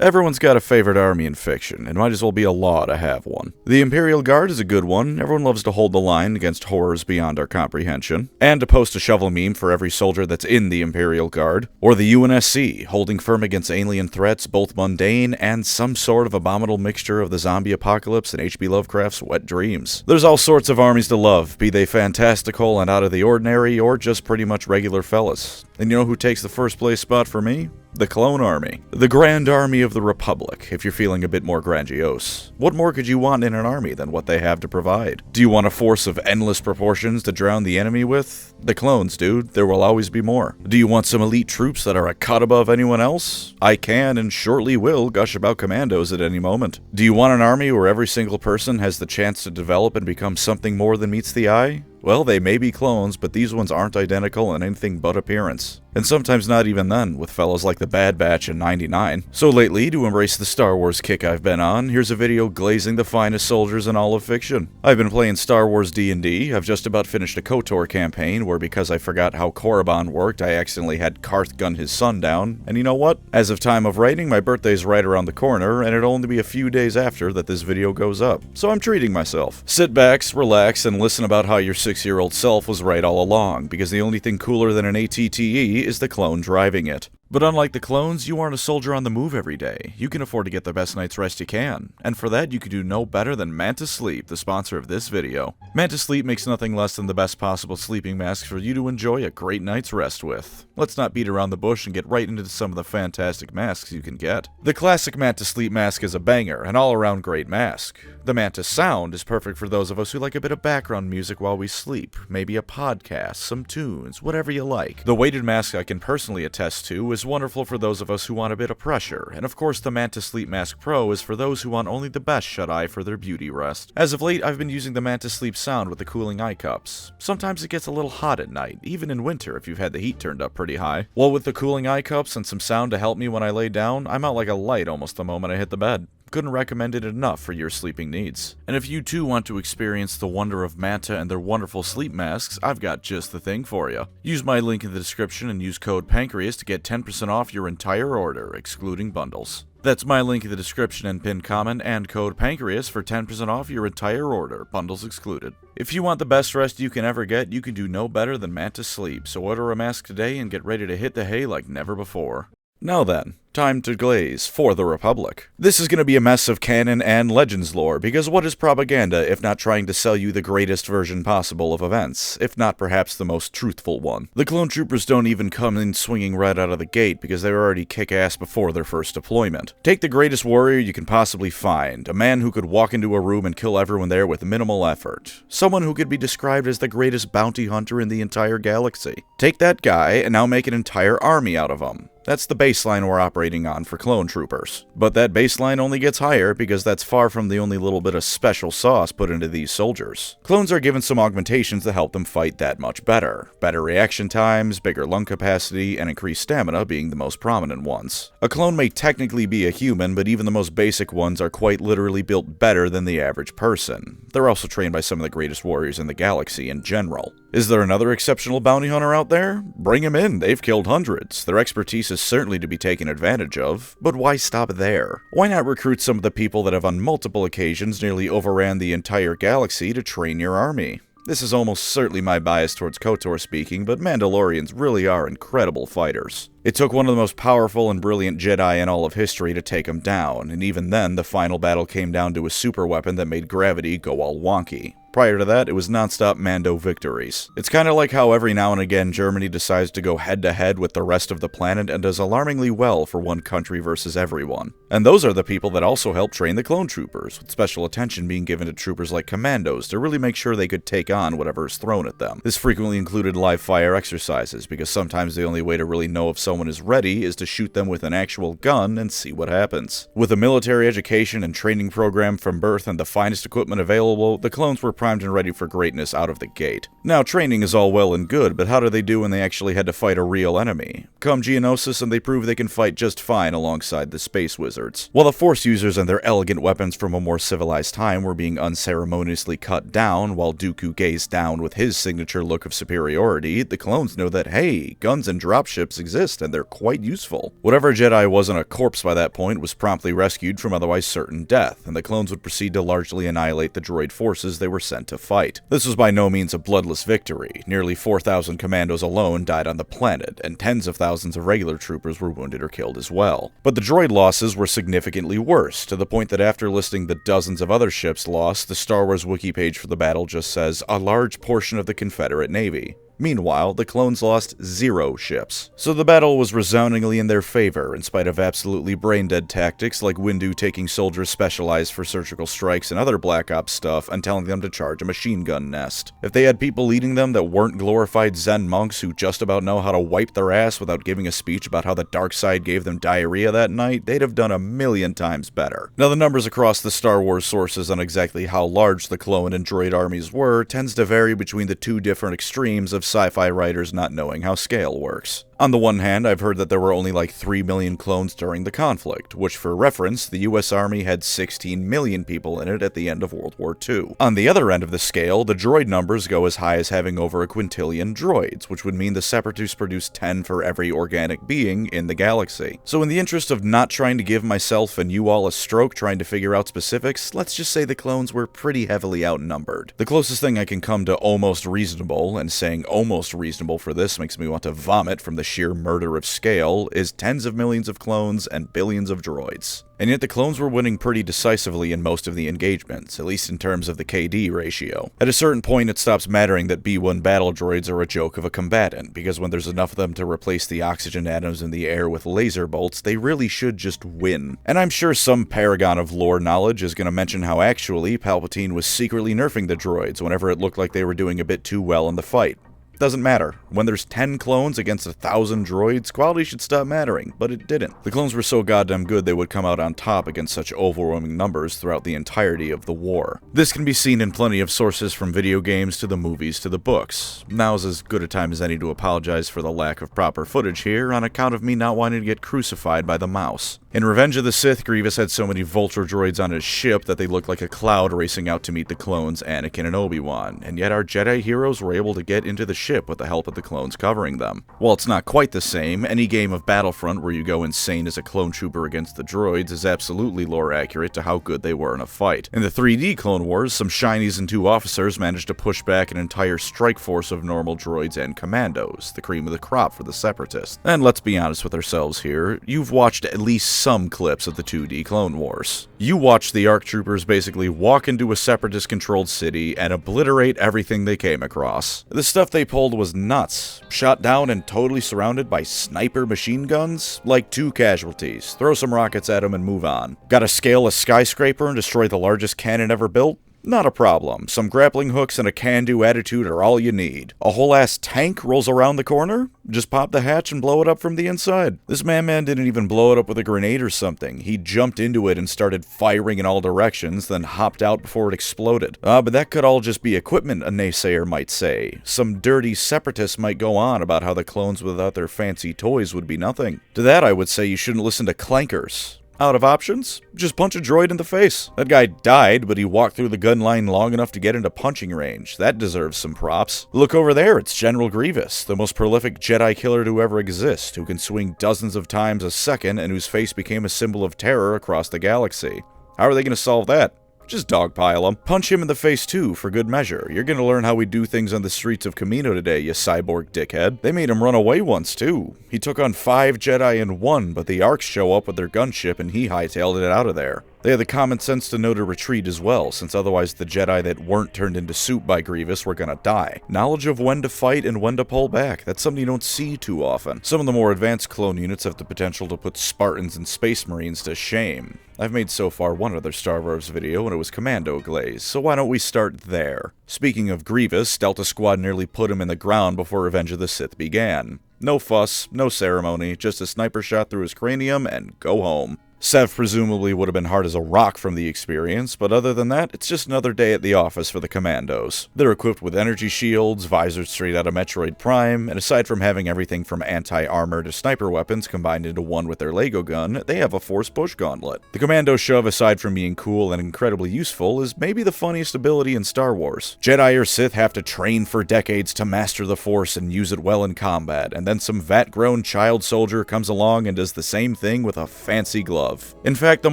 Everyone's got a favorite army in fiction. It might as well be a law to have one. The Imperial Guard is a good one. Everyone loves to hold the line against horrors beyond our comprehension. And to post a shovel meme for every soldier that's in the Imperial Guard. Or the UNSC, holding firm against alien threats, both mundane and some sort of abominable mixture of the zombie apocalypse and H.P. Lovecraft's wet dreams. There's all sorts of armies to love, be they fantastical and out of the ordinary, or just pretty much regular fellas. And you know who takes the first place spot for me? The Clone Army. The Grand Army of the Republic, if you're feeling a bit more grandiose. What more could you want in an army than what they have to provide? Do you want a force of endless proportions to drown the enemy with? The clones, dude. There will always be more. Do you want some elite troops that are a cut above anyone else? I can and shortly will gush about commandos at any moment. Do you want an army where every single person has the chance to develop and become something more than meets the eye? Well, they may be clones, but these ones aren't identical in anything but appearance. And sometimes not even then, with fellas like the Bad Batch in 99. So lately, to embrace the Star Wars kick I've been on, here's a video glazing the finest soldiers in all of fiction. I've been playing Star Wars D&D, I've just about finished a KOTOR campaign, where because I forgot how Korriban worked, I accidentally had Karth gun his son down, and you know what? As of time of writing, my birthday's right around the corner, and it'll only be a few days after that this video goes up. So I'm treating myself. Sit back, relax, and listen about how your 6-year-old self was right all along, because the only thing cooler than an ATTE is the clone driving it. But unlike the clones, you aren't a soldier on the move every day. You can afford to get the best night's rest you can. And for that, you can do no better than Manta Sleep, the sponsor of this video. Manta Sleep makes nothing less than the best possible sleeping mask for you to enjoy a great night's rest with. Let's not beat around the bush and get right into some of the fantastic masks you can get. The classic Manta Sleep mask is a banger, an all-around great mask. The Mantis sound is perfect for those of us who like a bit of background music while we sleep, maybe a podcast, some tunes, whatever you like. The weighted mask I can personally attest to is wonderful for those of us who want a bit of pressure, and of course the Manta Sleep Mask Pro is for those who want only the best shut-eye for their beauty rest. As of late, I've been using the Manta Sleep sound with the cooling eye cups. Sometimes it gets a little hot at night, even in winter if you've had the heat turned up pretty high. Well, with the cooling eye cups and some sound to help me when I lay down, I'm out like a light almost the moment I hit the bed. Couldn't recommend it enough for your sleeping needs. And if you too want to experience the wonder of Manta and their wonderful sleep masks, I've got just the thing for you. Use my link in the description and use code PANCREAS to get 10% off your entire order, excluding bundles. That's my link in the description and pinned comment, and code PANCREAS for 10% off your entire order, bundles excluded. If you want the best rest you can ever get, you can do no better than Manta Sleep, so order a mask today and get ready to hit the hay like never before. Now then, time to glaze for the Republic. This is going to be a mess of canon and Legends lore, because what is propaganda if not trying to sell you the greatest version possible of events, if not perhaps the most truthful one? The clone troopers don't even come in swinging right out of the gate because they already kick ass before their first deployment. Take the greatest warrior you can possibly find, a man who could walk into a room and kill everyone there with minimal effort. Someone who could be described as the greatest bounty hunter in the entire galaxy. Take that guy and now make an entire army out of him. That's the baseline we're operating on for clone troopers. But that baseline only gets higher because that's far from the only little bit of special sauce put into these soldiers. Clones are given some augmentations to help them fight that much better. Better reaction times, bigger lung capacity, and increased stamina being the most prominent ones. A clone may technically be a human, but even the most basic ones are quite literally built better than the average person. They're also trained by some of the greatest warriors in the galaxy in general. Is there another exceptional bounty hunter out there? Bring him in, they've killed hundreds. Their expertise is certainly to be taken advantage of, but why stop there? Why not recruit some of the people that have on multiple occasions nearly overran the entire galaxy to train your army? This is almost certainly my bias towards KOTOR speaking, but Mandalorians really are incredible fighters. It took one of the most powerful and brilliant Jedi in all of history to take him down, and even then the final battle came down to a super weapon that made gravity go all wonky. Prior to that, it was non-stop Mando victories. It's kind of like how every now and again Germany decides to go head-to-head with the rest of the planet and does alarmingly well for one country versus everyone. And those are the people that also helped train the clone troopers, with special attention being given to troopers like commandos to really make sure they could take on whatever is thrown at them. This frequently included live-fire exercises, because sometimes the only way to really know if someone is ready is to shoot them with an actual gun and see what happens. With a military education and training program from birth and the finest equipment available, the clones were primed and ready for greatness out of the gate. Now, training is all well and good, but how do they do when they actually had to fight a real enemy? Come Geonosis and they prove they can fight just fine alongside the space wizards. While the Force users and their elegant weapons from a more civilized time were being unceremoniously cut down, while Dooku gazed down with his signature look of superiority, the clones know that, hey, guns and dropships exist and they're quite useful. Whatever Jedi wasn't a corpse by that point was promptly rescued from otherwise certain death, and the clones would proceed to largely annihilate the droid forces they were sent to fight. This was by no means a bloodless victory. Nearly 4,000 commandos alone died on the planet, and tens of thousands of regular troopers were wounded or killed as well. But the droid losses were significantly worse, to the point that after listing the dozens of other ships lost, the Star Wars wiki page for the battle just says, "A large portion of the Confederate Navy." Meanwhile, the clones lost 0 ships. So the battle was resoundingly in their favor, in spite of absolutely brain-dead tactics like Windu taking soldiers specialized for surgical strikes and other Black Ops stuff and telling them to charge a machine gun nest. If they had people leading them that weren't glorified Zen monks who just about know how to wipe their ass without giving a speech about how the dark side gave them diarrhea that night, they'd have done a million times better. Now, the numbers across the Star Wars sources on exactly how large the clone and droid armies were tends to vary between the two different extremes of sci-fi writers not knowing how scale works. On the one hand, I've heard that there were only like 3 million clones during the conflict, which for reference, the US Army had 16 million people in it at the end of World War II. On the other end of the scale, the droid numbers go as high as having over a quintillion droids, which would mean the Separatists produce 10 for every organic being in the galaxy. So in the interest of not trying to give myself and you all a stroke trying to figure out specifics, let's just say the clones were pretty heavily outnumbered. The closest thing I can come to almost reasonable, and saying almost reasonable for this makes me want to vomit from the sheer murder of scale, is tens of millions of clones and billions of droids. And yet the clones were winning pretty decisively in most of the engagements, at least in terms of the KD ratio. At a certain point, it stops mattering that B-1 battle droids are a joke of a combatant, because when there's enough of them to replace the oxygen atoms in the air with laser bolts, they really should just win. And I'm sure some paragon of lore knowledge is going to mention how actually Palpatine was secretly nerfing the droids whenever it looked like they were doing a bit too well in the fight. Doesn't matter. When there's 10 clones against 1,000 droids, quality should stop mattering, but it didn't. The clones were so goddamn good they would come out on top against such overwhelming numbers throughout the entirety of the war. This can be seen in plenty of sources from video games to the movies to the books. Now's as good a time as any to apologize for the lack of proper footage here on account of me not wanting to get crucified by the mouse. In Revenge of the Sith, Grievous had so many Vulture droids on his ship that they looked like a cloud racing out to meet the clones, Anakin and Obi-Wan, and yet our Jedi heroes were able to get into the ship with the help of the clones covering them. While it's not quite the same, any game of Battlefront where you go insane as a clone trooper against the droids is absolutely lore accurate to how good they were in a fight. In the 3D Clone Wars, some shinies and 2 officers managed to push back an entire strike force of normal droids and commandos, the cream of the crop for the Separatists. And let's be honest with ourselves here, you've watched at least some clips of the 2D Clone Wars. You watched the ARC troopers basically walk into a Separatist-controlled city and obliterate everything they came across. The stuff they pulled was nuts. Shot down and totally surrounded by sniper machine guns? Like 2 casualties. Throw some rockets at them and move on. Gotta scale a skyscraper and destroy the largest cannon ever built? Not a problem. Some grappling hooks and a can-do attitude are all you need. A whole-ass tank rolls around the corner? Just pop the hatch and blow it up from the inside. This man didn't even blow it up with a grenade or something. He jumped into it and started firing in all directions, then hopped out before it exploded. But that could all just be equipment, a naysayer might say. Some dirty separatists might go on about how the clones without their fancy toys would be nothing. To that I would say you shouldn't listen to clankers. Out of options? Just punch a droid in the face. That guy died, but he walked through the gun line long enough to get into punching range. That deserves some props. Look over there, it's General Grievous, the most prolific Jedi killer to ever exist, who can swing dozens of times a second and whose face became a symbol of terror across the galaxy. How are they going to solve that? Just dogpile him. Punch him in the face too, for good measure. You're gonna learn how we do things on the streets of Kamino today, you cyborg dickhead. They made him run away once too. He took on 5 Jedi in 1, but the Arcs show up with their gunship and he hightailed it out of there. They had the common sense to know to retreat as well, since otherwise the Jedi that weren't turned into soup by Grievous were gonna die. Knowledge of when to fight and when to pull back, that's something you don't see too often. Some of the more advanced clone units have the potential to put Spartans and Space Marines to shame. I've made so far one other Star Wars video and it was Commando Glaze, so why don't we start there? Speaking of Grievous, Delta Squad nearly put him in the ground before Revenge of the Sith began. No fuss, no ceremony, just a sniper shot through his cranium and go home. Sev presumably would have been hard as a rock from the experience, but other than that, it's just another day at the office for the commandos. They're equipped with energy shields, visors straight out of Metroid Prime, and aside from having everything from anti-armor to sniper weapons combined into one with their Lego gun, they have a force push gauntlet. The commando shove, aside from being cool and incredibly useful, is maybe the funniest ability in Star Wars. Jedi or Sith have to train for decades to master the force and use it well in combat, and then some vat-grown child soldier comes along and does the same thing with a fancy glove. In fact, the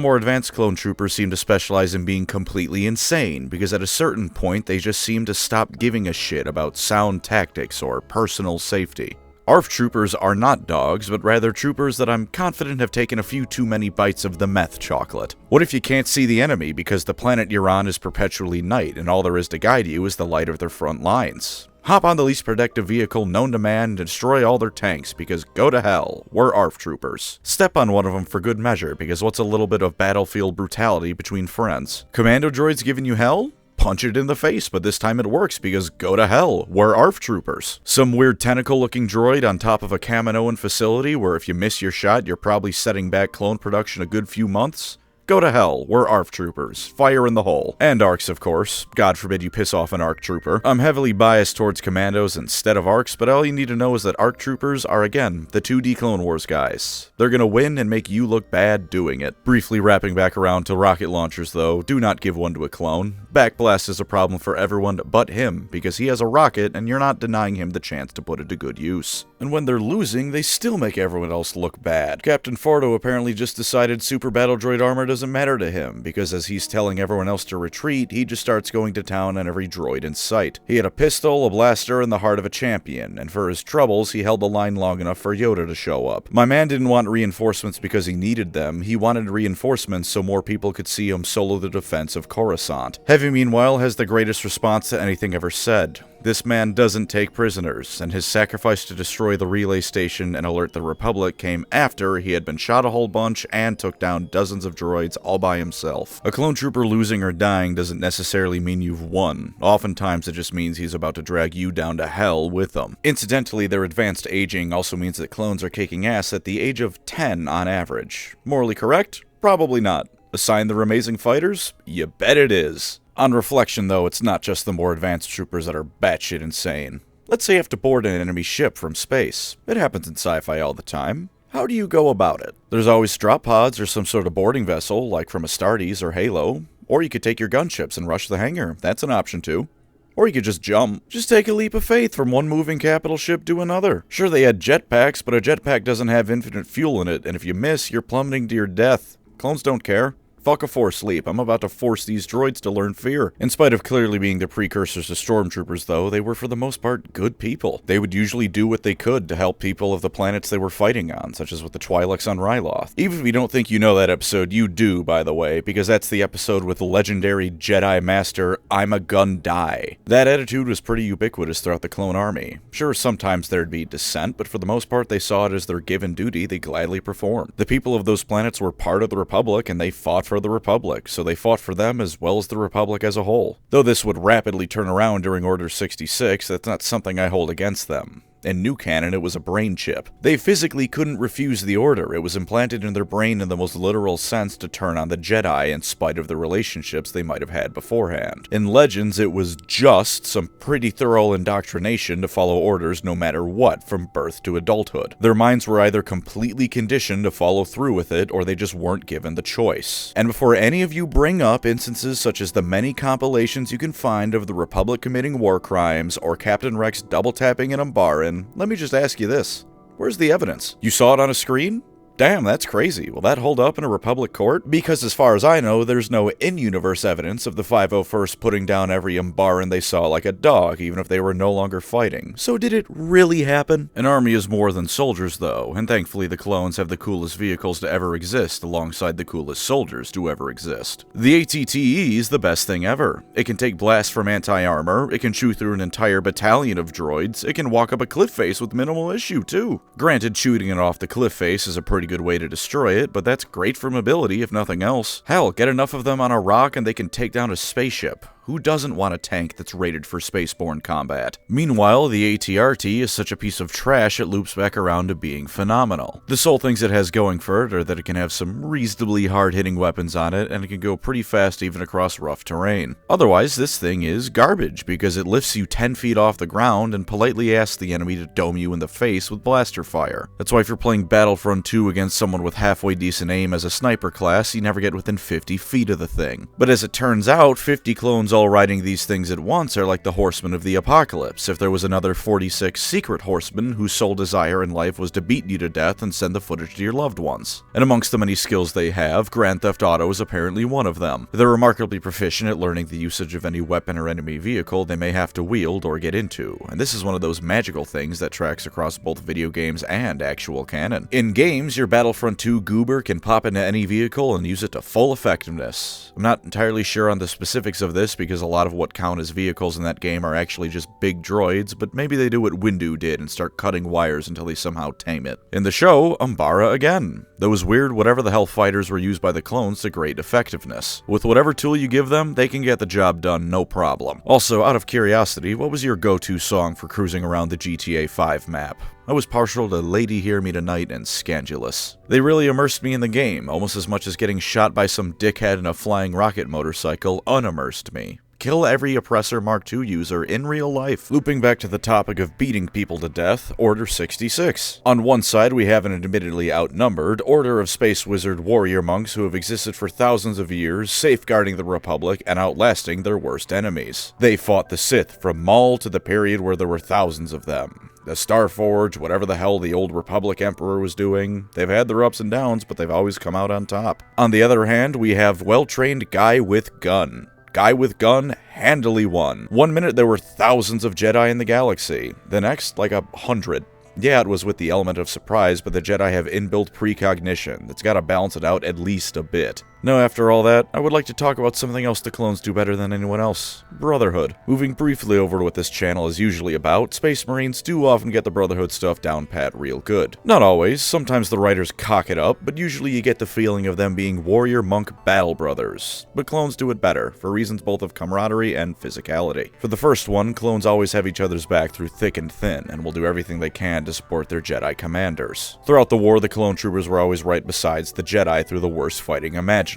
more advanced clone troopers seem to specialize in being completely insane, because at a certain point they just seem to stop giving a shit about sound tactics or personal safety. ARF troopers are not dogs, but rather troopers that I'm confident have taken a few too many bites of the meth chocolate. What if you can't see the enemy because the planet you're on is perpetually night and all there is to guide you is the light of their front lines? Hop on the least protective vehicle known to man and destroy all their tanks, because go to hell, we're ARF troopers. Step on one of them for good measure, because what's a little bit of battlefield brutality between friends? Commando droids giving you hell? Punch it in the face, but this time it works, because go to hell, we're ARF troopers. Some weird tentacle-looking droid on top of a Kaminoan facility where if you miss your shot, you're probably setting back clone production a good few months? Go to hell, we're ARF troopers. Fire in the hole. And ARCs, of course. God forbid you piss off an ARC trooper. I'm heavily biased towards commandos instead of ARCs, but all you need to know is that ARC troopers are, again, the 2D Clone Wars guys. They're gonna win and make you look bad doing it. Briefly wrapping back around to rocket launchers, though, do not give one to a clone. Backblast is a problem for everyone but him, because he has a rocket and you're not denying him the chance to put it to good use. And when they're losing, they still make everyone else look bad. Captain Fordo apparently just decided super battle droid armor doesn't matter to him, because as he's telling everyone else to retreat, he just starts going to town on every droid in sight. He had a pistol, a blaster, and the heart of a champion, and for his troubles, he held the line long enough for Yoda to show up. My man didn't want reinforcements because he needed them, he wanted reinforcements so more people could see him solo the defense of Coruscant. Heavy, meanwhile, has the greatest response to anything ever said. This man doesn't take prisoners, and his sacrifice to destroy the relay station and alert the Republic came after he had been shot a whole bunch and took down dozens of droids all by himself. A clone trooper losing or dying doesn't necessarily mean you've won. Oftentimes it just means he's about to drag you down to hell with them. Incidentally, their advanced aging also means that clones are kicking ass at the age of 10 on average. Morally correct? Probably not. A sign they're amazing fighters? You bet it is. On reflection, though, it's not just the more advanced troopers that are batshit insane. Let's say you have to board an enemy ship from space. It happens in sci-fi all the time. How do you go about it? There's always drop pods or some sort of boarding vessel, like from Astartes or Halo. Or you could take your gunships and rush the hangar. That's an option too. Or you could just jump. Just take a leap of faith from one moving capital ship to another. Sure, they had jetpacks, but a jetpack doesn't have infinite fuel in it, and if you miss, you're plummeting to your death. Clones don't care. Fuck a force leap, I'm about to force these droids to learn fear. In spite of clearly being the precursors to stormtroopers, though, they were for the most part good people. They would usually do what they could to help people of the planets they were fighting on, such as with the Twi'leks on Ryloth. Even if you don't think you know that episode, you do, by the way, because that's the episode with the legendary Jedi Master, I'm a gun die. That attitude was pretty ubiquitous throughout the clone army. Sure, sometimes there'd be dissent, but for the most part they saw it as their given duty they gladly performed. The people of those planets were part of the Republic, and they fought for the Republic, so they fought for them as well as the Republic as a whole. Though this would rapidly turn around during Order 66, that's not something I hold against them. In new canon, it was a brain chip. They physically couldn't refuse the order. It was implanted in their brain in the most literal sense to turn on the Jedi in spite of the relationships they might have had beforehand. In Legends, it was just some pretty thorough indoctrination to follow orders no matter what from birth to adulthood. Their minds were either completely conditioned to follow through with it, or they just weren't given the choice. And before any of you bring up instances such as the many compilations you can find of the Republic committing war crimes or Captain Rex double-tapping an Umbaran, let me just ask you this. Where's the evidence? You saw it on a screen? Damn, that's crazy. Will that hold up in a Republic court? Because as far as I know, there's no in-universe evidence of the 501st putting down every Umbaran they saw like a dog, even if they were no longer fighting. So did it really happen? An army is more than soldiers, though, and thankfully the clones have the coolest vehicles to ever exist alongside the coolest soldiers to ever exist. The ATTE is the best thing ever. It can take blasts from anti-armor, it can chew through an entire battalion of droids, it can walk up a cliff face with minimal issue, too. Granted, shooting it off the cliff face is a pretty good way to destroy it, but that's great for mobility if nothing else. Hell, get enough of them on a rock and they can take down a spaceship. Who doesn't want a tank that's rated for spaceborne combat? Meanwhile, the ATRT is such a piece of trash it loops back around to being phenomenal. The sole things it has going for it are that it can have some reasonably hard-hitting weapons on it, and it can go pretty fast even across rough terrain. Otherwise, this thing is garbage, because it lifts you 10 feet off the ground and politely asks the enemy to dome you in the face with blaster fire. That's why if you're playing Battlefront 2 against someone with halfway decent aim as a sniper class, you never get within 50 feet of the thing. But as it turns out, 50 clones all riding these things at once are like the horsemen of the apocalypse if there was another 46 secret horsemen whose sole desire in life was to beat you to death and send the footage to your loved ones. And amongst the many skills they have, Grand Theft Auto is apparently one of them. They're remarkably proficient at learning the usage of any weapon or enemy vehicle they may have to wield or get into, and this is one of those magical things that tracks across both video games and actual canon. In games, your Battlefront 2 goober can pop into any vehicle and use it to full effectiveness. I'm not entirely sure on the specifics of this because a lot of what count as vehicles in that game are actually just big droids, but maybe they do what Windu did and start cutting wires until they somehow tame it. In the show, Umbara again. Those weird whatever the hell fighters were used by the clones to great effectiveness. With whatever tool you give them, they can get the job done no problem. Also, out of curiosity, what was your go-to song for cruising around the GTA 5 map? I was partial to Lady Hear Me Tonight and Scandalous. They really immersed me in the game, almost as much as getting shot by some dickhead in a flying rocket motorcycle unimmersed me. Kill every Oppressor Mark II user in real life. Looping back to the topic of beating people to death, Order 66. On one side, we have an admittedly outnumbered order of space wizard warrior monks who have existed for thousands of years, safeguarding the Republic and outlasting their worst enemies. They fought the Sith from Maul to the period where there were thousands of them. The Starforge, whatever the hell the old Republic Emperor was doing, they've had their ups and downs, but they've always come out on top. On the other hand, we have well-trained guy with gun. Guy with gun handily won. 1 minute there were thousands of Jedi in the galaxy. The next, like 100. Yeah, it was with the element of surprise, but the Jedi have inbuilt precognition that's gotta balance it out at least a bit. Now, after all that, I would like to talk about something else the clones do better than anyone else. Brotherhood. Moving briefly over to what this channel is usually about, Space Marines do often get the Brotherhood stuff down pat real good. Not always, sometimes the writers cock it up, but usually you get the feeling of them being warrior monk battle brothers. But clones do it better, for reasons both of camaraderie and physicality. For the first one, clones always have each other's back through thick and thin, and will do everything they can to support their Jedi commanders. Throughout the war, the clone troopers were always right besides the Jedi through the worst fighting imaginable.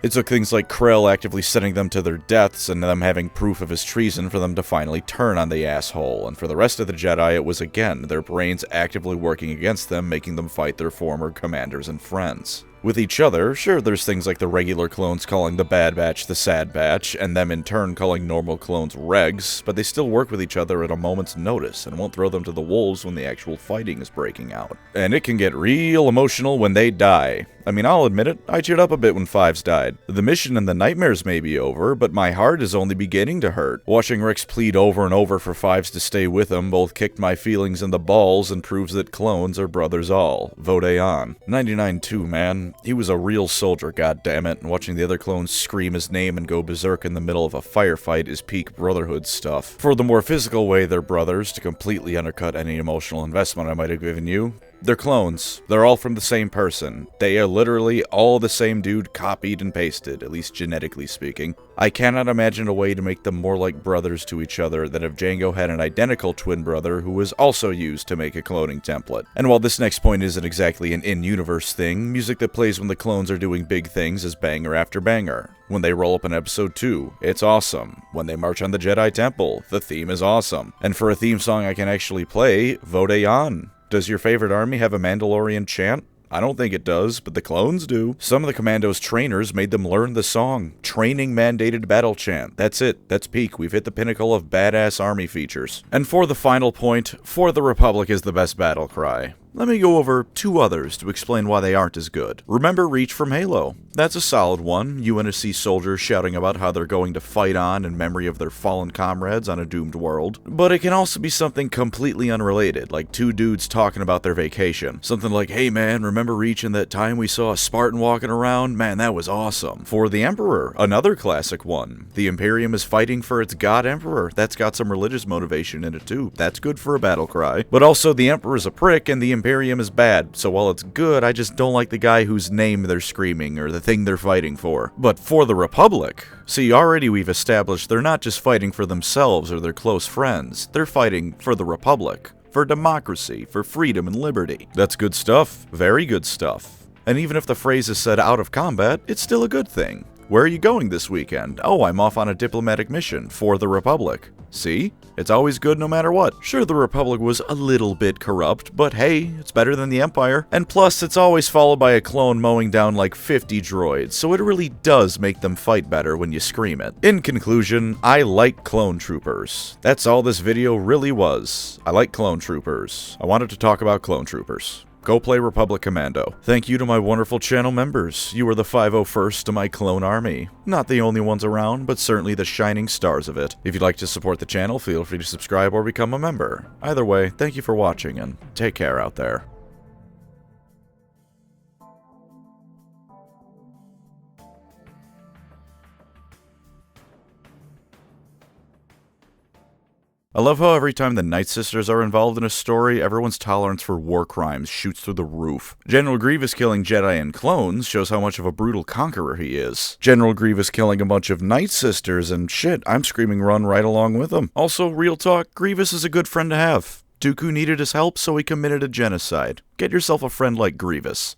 It took things like Krell actively sending them to their deaths and them having proof of his treason for them to finally turn on the asshole, and for the rest of the Jedi it was again their brains actively working against them, making them fight their former commanders and friends. With each other, sure, there's things like the regular clones calling the Bad Batch the Sad Batch, and them in turn calling normal clones regs, but they still work with each other at a moment's notice, and won't throw them to the wolves when the actual fighting is breaking out. And it can get real emotional when they die. I mean, I'll admit it, I cheered up a bit when Fives died. The mission and the nightmares may be over, but my heart is only beginning to hurt. Watching Rex plead over and over for Fives to stay with him both kicked my feelings in the balls and proves that clones are brothers all. Vote on. 99-2, man. He was a real soldier, goddammit, and watching the other clones scream his name and go berserk in the middle of a firefight is peak Brotherhood stuff. For the more physical way they're brothers, to completely undercut any emotional investment I might have given you, they're clones. They're all from the same person. They are literally all the same dude copied and pasted, at least genetically speaking. I cannot imagine a way to make them more like brothers to each other than if Django had an identical twin brother who was also used to make a cloning template. And while this next point isn't exactly an in-universe thing, music that plays when the clones are doing big things is banger after banger. When they roll up in episode 2, it's awesome. When they march on the Jedi Temple, the theme is awesome. And for a theme song I can actually play, vote on. Does your favorite army have a Mandalorian chant? I don't think it does, but the clones do. Some of the Commandos' trainers made them learn the song. Training mandated battle chant. That's it. That's peak. We've hit the pinnacle of badass army features. And for the final point, For the Republic is the best battle cry. Let me go over 2 others to explain why they aren't as good. Remember Reach from Halo. That's a solid one. UNSC soldiers shouting about how they're going to fight on in memory of their fallen comrades on a doomed world. But it can also be something completely unrelated, like 2 dudes talking about their vacation. Something like, hey man, remember Reach and that time we saw a Spartan walking around? Man, that was awesome. For the Emperor, another classic one. The Imperium is fighting for its god Emperor. That's got some religious motivation in it too. That's good for a battle cry. But also the Emperor's a prick and the Imperium is bad, so while it's good, I just don't like the guy whose name they're screaming or the thing they're fighting for. But for the Republic, see, already we've established they're not just fighting for themselves or their close friends, they're fighting for the Republic, for democracy, for freedom and liberty. That's good stuff, very good stuff. And even if the phrase is said out of combat, it's still a good thing. Where are you going this weekend? Oh, I'm off on a diplomatic mission for the Republic. See? It's always good no matter what. Sure, the Republic was a little bit corrupt, but hey, it's better than the Empire. And plus, it's always followed by a clone mowing down like 50 droids, so it really does make them fight better when you scream it. In conclusion, I like clone troopers. That's all this video really was. I like clone troopers. I wanted to talk about clone troopers. Go play Republic Commando. Thank you to my wonderful channel members. You are the 501st to my clone army. Not the only ones around, but certainly the shining stars of it. If you'd like to support the channel, feel free to subscribe or become a member. Either way, thank you for watching, and take care out there. I love how every time the Night Sisters are involved in a story, everyone's tolerance for war crimes shoots through the roof. General Grievous killing Jedi and clones shows how much of a brutal conqueror he is. General Grievous killing a bunch of Night Sisters, and shit, I'm screaming run right along with him. Also, real talk, Grievous is a good friend to have. Dooku needed his help, so he committed a genocide. Get yourself a friend like Grievous.